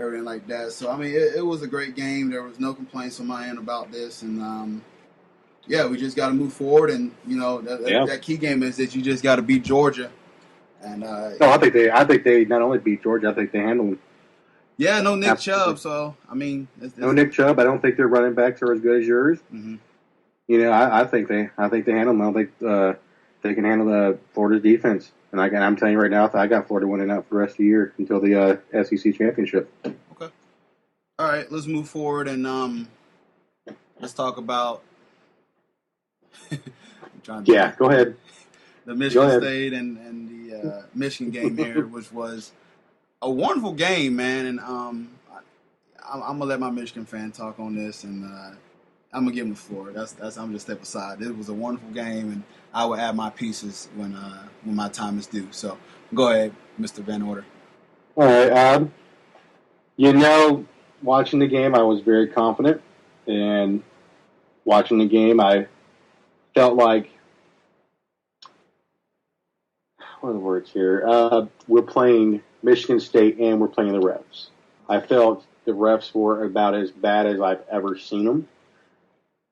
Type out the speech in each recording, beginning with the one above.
everything like that. So I mean, it was a great game. There was no complaints on my end about this, and yeah, we just got to move forward. And you know, Yeah. that key game is that you just got to beat Georgia. And No, I think they not only beat Georgia, I think they handled them. yeah, no Nick Absolutely. Chubb. So I mean, No Nick Chubb. I don't think their running backs are as good as yours. mm-hmm. I think they handle them. I don't think they can handle the Florida's defense. And I'm telling you right now, I got Florida winning out for the rest of the year until the SEC championship. Okay. All right, let's move forward and let's talk about. I'm trying to Yeah, think go ahead. the Go Michigan ahead. State and the Michigan game here, which was a wonderful game, man. And I'm gonna let my Michigan fan talk on this, and I'm gonna give him the floor. That's I'm just step aside. It was a wonderful game, and I will add my pieces when my time is due. So go ahead, Mr. Van Order. All right. You know, watching the game, I was very confident, and watching the game, I felt like what are the words here? We're playing Michigan State and we're playing the refs. I felt the refs were about as bad as I've ever seen them.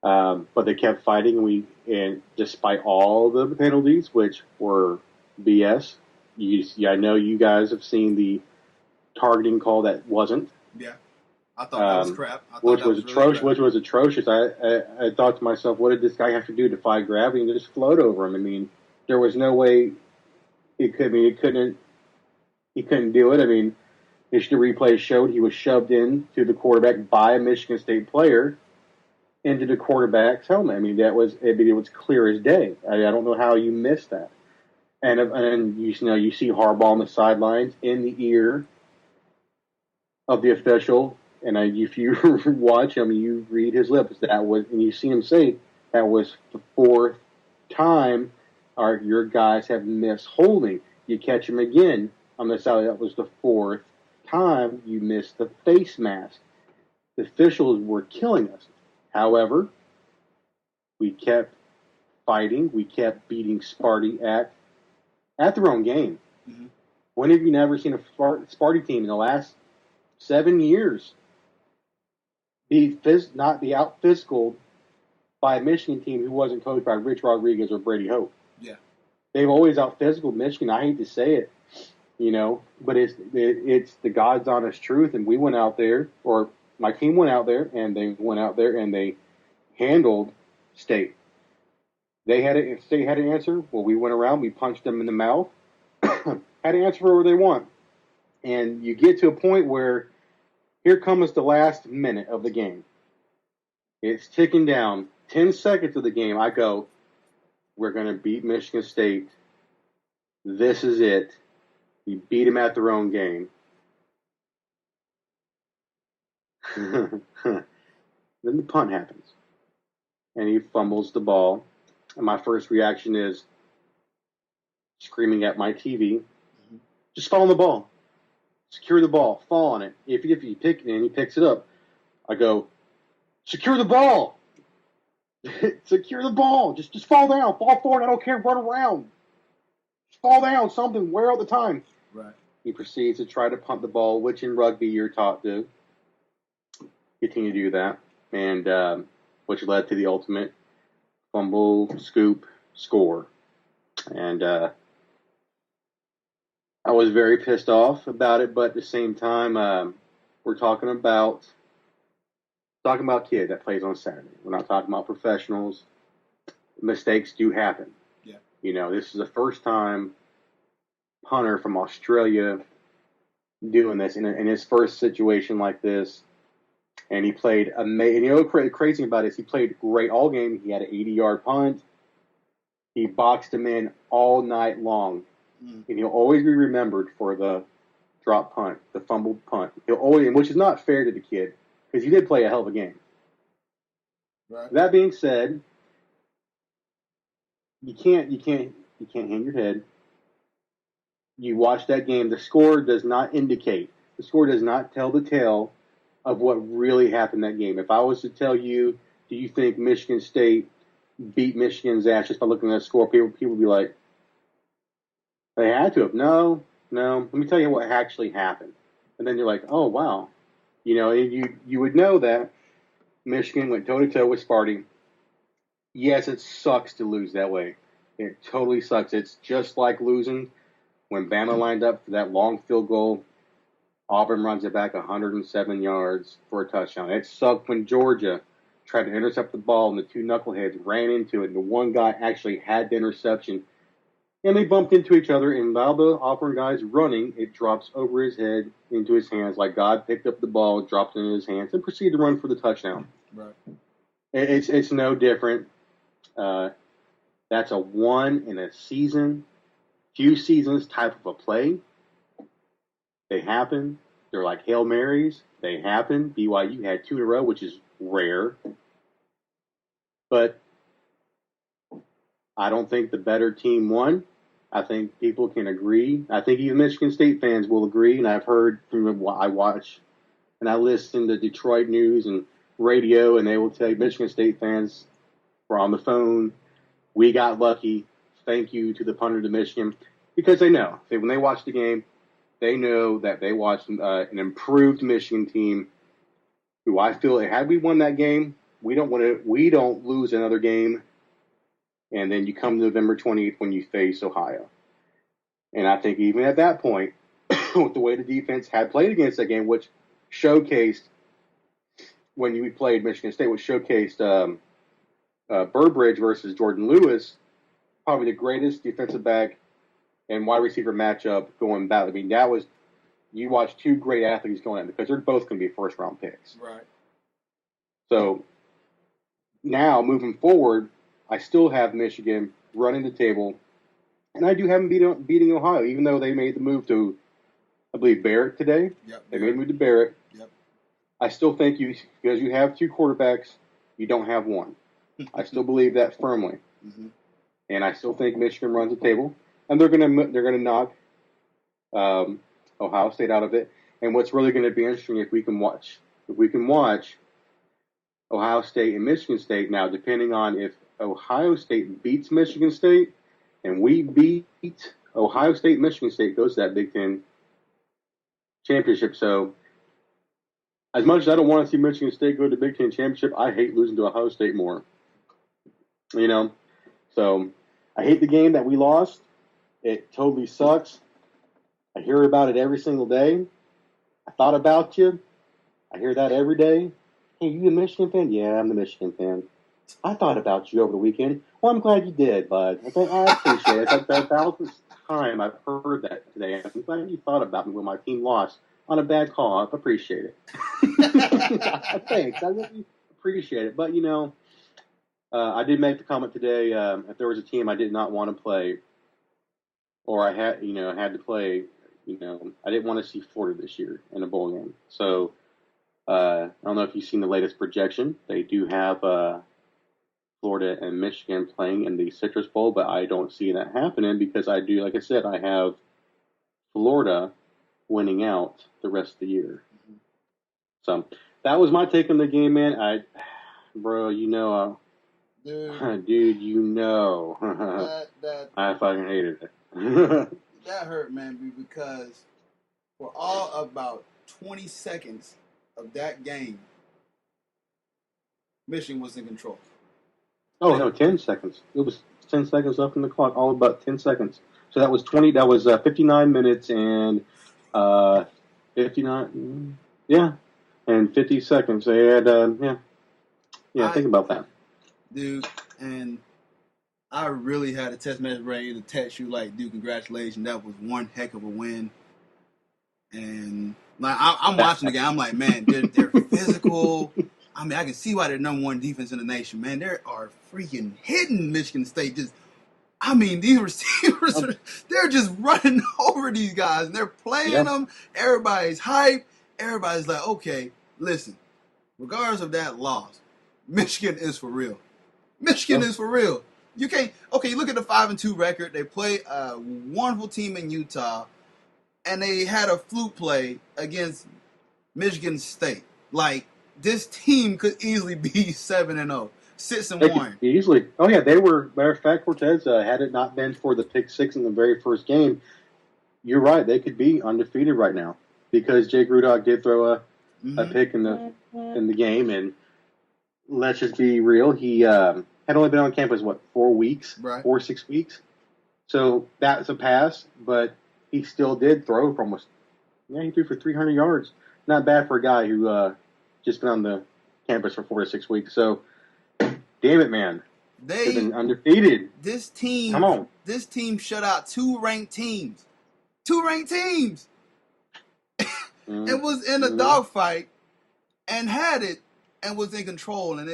But they kept fighting, and despite all the penalties, which were BS, I know you guys have seen the targeting call that wasn't, Yeah, I thought that was crap. I thought which that was was really atrocious. crap. Which was atrocious. I thought to myself, what did this guy have to do to defy gravity and just float over him? I mean, there was no way it could. I mean, it couldn't. He couldn't do it. I mean, the replay showed he was shoved in to the quarterback by a Michigan State player into the quarterback's helmet. I mean, it was clear as day. I don't know how you missed that. And you see Harbaugh on the sidelines in the ear of the official, and if you watch him, you read his lips. And you see him say that was the fourth time your guys have missed holding. You catch him again on the side. That was the fourth time you missed the face mask. The officials were killing us. However, we kept fighting. We kept beating Sparty at their own game. Mm-hmm. When have you never seen a Sparty team in the last 7 years not be out physicaled by a Michigan team who wasn't coached by Rich Rodriguez or Brady Hope? Yeah, They've always out physicaled Michigan. I hate to say it, but it's the God's honest truth. And we went out there, or my team went out there, and they went out there and they handled State. State had an answer. Well, we went around, we punched them in the mouth, had an answer for what they want. And you get to a point where here comes the last minute of the game. It's ticking down. 10 seconds of the game, I go, we're going to beat Michigan State. This is it. We beat them at their own game. Then the punt happens. And he fumbles the ball. And my first reaction is screaming at my TV, mm-hmm. just fall on the ball. Secure the ball. Fall on it. If you pick it and he picks it up, I go, secure the ball. Secure the ball. Just fall down. Fall forward. I don't care. Run around. Just fall down. Something. Wear out the time. Right. He proceeds to try to punt the ball, which in rugby you're taught to continue to do that, and which led to the ultimate fumble, scoop, score. And I was very pissed off about it, but at the same time, we're talking about kid that plays on Saturday. We're not talking about professionals. Mistakes do happen. Yeah. This is the first time punter from Australia doing this in his first situation like this. And he played amazing. The crazy about it is he played great all game. He had an 80-yard punt. He boxed him in all night long. And he'll always be remembered for the drop punt, the fumbled punt. Which is not fair to the kid, because he did play a hell of a game. Right. That being said, you can't hang your head. You watch that game. The score does not indicate. The score does not tell the tale of what really happened that game. If I was to tell you, do you think Michigan State beat Michigan's ass just by looking at the score, people would be like, they had to have. No. Let me tell you what actually happened. And then you're like, oh, wow. You would know that Michigan went toe-to-toe with Sparty. Yes, it sucks to lose that way. It totally sucks. It's just like losing when Bama lined up for that long field goal. Auburn runs it back 107 yards for a touchdown. It sucked when Georgia tried to intercept the ball and the two knuckleheads ran into it, and the one guy actually had the interception. And they bumped into each other, and while the Auburn guy's running, it drops over his head into his hands like God picked up the ball, dropped it in his hands, and proceeded to run for the touchdown. Right. It's no different. That's a one in a season, few seasons type of a play. They happen. They're like Hail Marys. They happen. BYU had 2 in a row, which is rare. But I don't think the better team won. I think people can agree. I think even Michigan State fans will agree. And I've heard from I watch and I listen to Detroit news and radio, and they will tell you Michigan State fans were on the phone. We got lucky. Thank you to the punter to Michigan, because they know when they watch the game, they know that they watched an improved Michigan team. Who I feel had we won that game, we don't lose another game. And then you come November 28th when you face Ohio. And I think even at that point, with the way the defense had played against that game, which showcased when we played Michigan State, which showcased Burbridge versus Jordan Lewis, probably the greatest defensive back and wide receiver matchup going back. I mean, that was, you watch 2 great athletes going in, because they're both going to be first-round picks. Right. So now, moving forward, I still have Michigan running the table, and I do have them beating Ohio, even though they made the move to, I believe, Barrett today. Yep. They made the move to Barrett. Yep. I still think because you have 2 quarterbacks, you don't have one. I still believe that firmly. Mm-hmm. And I still think Michigan runs the table, and they're gonna knock Ohio State out of it. And what's really going to be interesting, if we can watch Ohio State and Michigan State. Now, depending on if Ohio State beats Michigan State and we beat Ohio State, Michigan State goes to that Big Ten championship. So, as much as I don't want to see Michigan State go to the Big Ten championship, I hate losing to Ohio State more. So I hate the game that we lost. It totally sucks. I hear about it every single day. I thought about you. I hear that every day. Hey, you a Michigan fan? Yeah, I'm the Michigan fan. I thought about you over the weekend. Well, I'm glad you did, bud. I appreciate it. It's like the 1,000th time I've heard that today. I'm glad you thought about me when my team lost on a bad call. I appreciate it. Thanks. I really appreciate it. But, I did make the comment today, if there was a team I did not want to play, or I had to play, I didn't want to see Florida this year in a bowl game. So, I don't know if you've seen the latest projection. They do have Florida and Michigan playing in the Citrus Bowl, but I don't see that happening because I have Florida winning out the rest of the year. So that was my take on the game, man. Dude, I fucking hated it. That hurt, man, because for all about 20 seconds of that game, Michigan was in control. Oh, no, 10 seconds. It was 10 seconds left in the clock, all about 10 seconds. So that was 59 minutes and 59, and 50 seconds. They had, think about that. Dude, and I really had a text message ready to text you like, dude, congratulations. That was one heck of a win. And like I'm watching the game, I'm like, man, they're physical. I mean, I can see why they're number 1 defense in the nation, man. They are freaking hitting Michigan State. These receivers, they're just running over these guys. And they're playing them. Everybody's hyped. Everybody's like, okay, listen, regardless of that loss, Michigan is for real. Michigan is for real. You can't. Okay, look at the 5-2 record. They play a wonderful team in Utah, and they had a fluke play against Michigan State. Like, this team could easily be 7-0, 6-1. Easily. Oh yeah, they were. Matter of fact, Cortez, had it not been for the pick 6 in the very first game, you're right. They could be undefeated right now because Jay Grudok did throw a pick in the game, and let's just be real. He had only been on campus 4 weeks, Right. 4 or 6 weeks. So that's a pass, but he still did throw for almost. Yeah, he threw for 300 yards. Not bad for a guy who just been on the campus for 4 to 6 weeks. So, damn it, man. They've been undefeated. This team, come on. This team shut out 2 ranked teams. 2 ranked teams. It was in a dogfight and had it and was in control. And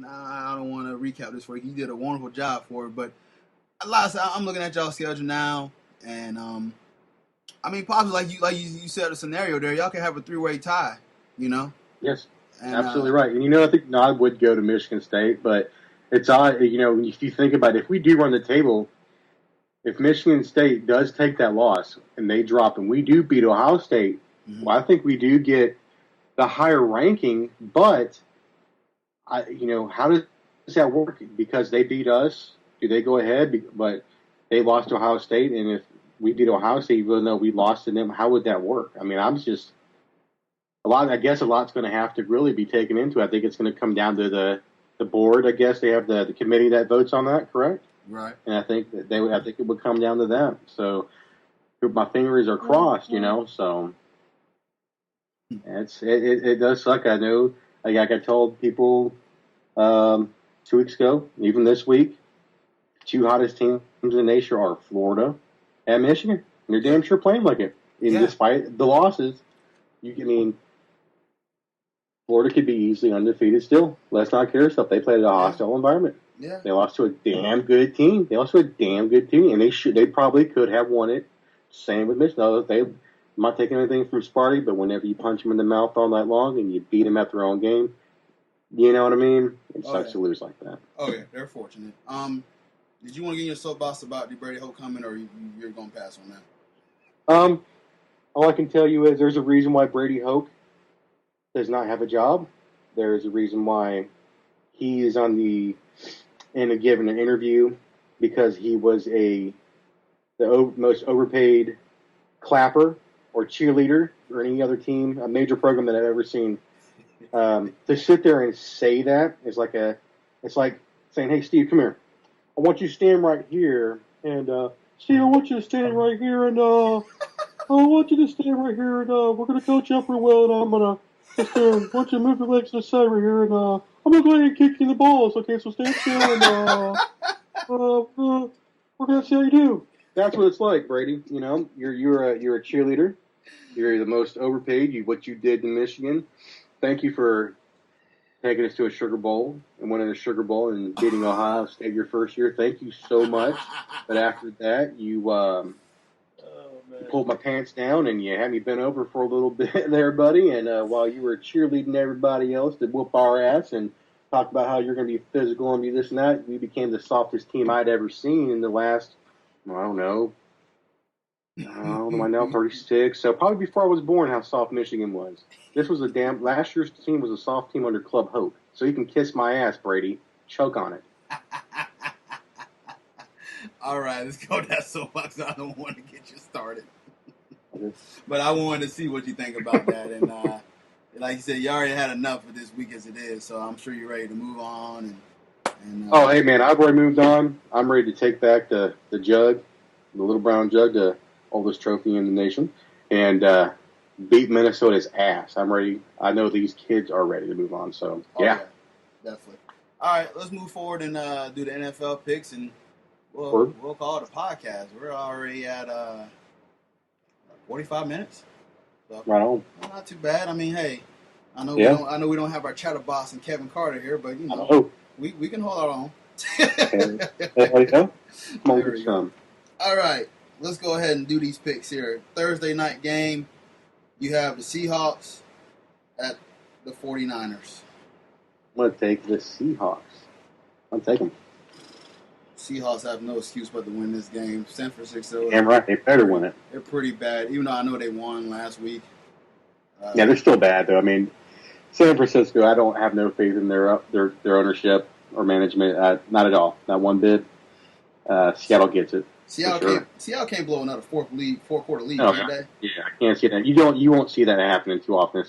I don't want to recap this for you. He did a wonderful job for it. But I'm looking at y'all's schedule now, and I mean, possibly like you said, a scenario there. Y'all can have a 3-way tie. You know. Yes, and, absolutely right. And I think I would go to Michigan State, but it's odd. If you think about it, if we do run the table, if Michigan State does take that loss and they drop, and we do beat Ohio State, well, I think we do get the higher ranking. But how does that work? Because they beat us, do they go ahead? But they lost to Ohio State, and if we beat Ohio State, even though we lost to them, how would that work? I mean, I guess a lot's going to have to really be taken into it. I think it's going to come down to the board. I guess they have the committee that votes on that, correct? Right. And I think that I think it would come down to them. So my fingers are crossed, So it does suck. I know. Like I told people 2 weeks ago, even this week, the 2 hottest teams in the nation are Florida and Michigan. And they're damn sure playing like it. And despite the losses, Florida could be easily undefeated still. Let's not kid ourselves. They played in a hostile environment. Yeah. They lost to a damn good team. And they probably could have won it. Same with Michigan. I'm not taking anything from Sparty, but whenever you punch them in the mouth all night long and you beat them at their own game, you know what I mean? It sucks to lose like that. Oh, yeah. They're fortunate. Did you want to get your soapbox about the Brady Hoke coming, or you're going to pass on that? All I can tell you is there's a reason why Brady Hoke does not have a job. There's a reason why he is given an interview, because he was the most overpaid clapper or cheerleader or any other team, a major program that I've ever seen. To sit there and say that is it's like saying, "Hey, Steve, come here. I want you to stand right here, and Steve, I want you to stand right here, and I want you to stand right here, and we're gonna coach up real well, and I'm gonna just I want you to move your legs to the side right here, and I'm gonna go ahead and kick you in the balls. Okay, so stand still, and we're gonna see how you do." That's what it's like, Brady. You're a cheerleader. You're the most overpaid. What you did in Michigan. Thank you for taking us to a Sugar Bowl and winning a Sugar Bowl and beating Ohio State your first year. Thank you so much. But after that, you pulled my pants down and you had me bent over for a little bit there, buddy. And while you were cheerleading everybody else to whoop our ass and talk about how you're going to be physical and be this and that, we became the softest team I'd ever seen in the last, I don't know, am I now 36? So probably before I was born, how soft Michigan was. Last year's team was a soft team under Club Hope. So you can kiss my ass, Brady. Choke on it. All right, let's go that soapbox. I don't want to get you started. But I wanted to see what you think about that. And like you said, you already had enough of this week as it is. So I'm sure you're ready to move on. Hey, man, I've already moved on. I'm ready to take back the jug, the little brown jug, the oldest trophy in the nation, and beat Minnesota's ass. I'm ready. I know these kids are ready to move on. So, yeah. Definitely. All right, let's move forward and do the NFL picks, and we'll call it a podcast. We're already at 45 minutes. So, right on. Not too bad. I mean, hey, I know we don't have our chatterbox and Kevin Carter here, but we can hold our own. There we go. All right, let's go ahead and do these picks here. Thursday night game. You have the Seahawks at the 49ers. I'm going to take the Seahawks. I'll take them. Seahawks have no excuse but to win this game. San Francisco. Damn right, they better win it. They're pretty bad, even though I know they won last week. Yeah, they're still bad, though. I mean, San Francisco, I don't have no faith in their ownership or management. Not at all. Not one bit. Seattle gets it. Seattle can't blow another fourth quarter lead, can they? Yeah, I can't see that. You won't see that happening too often.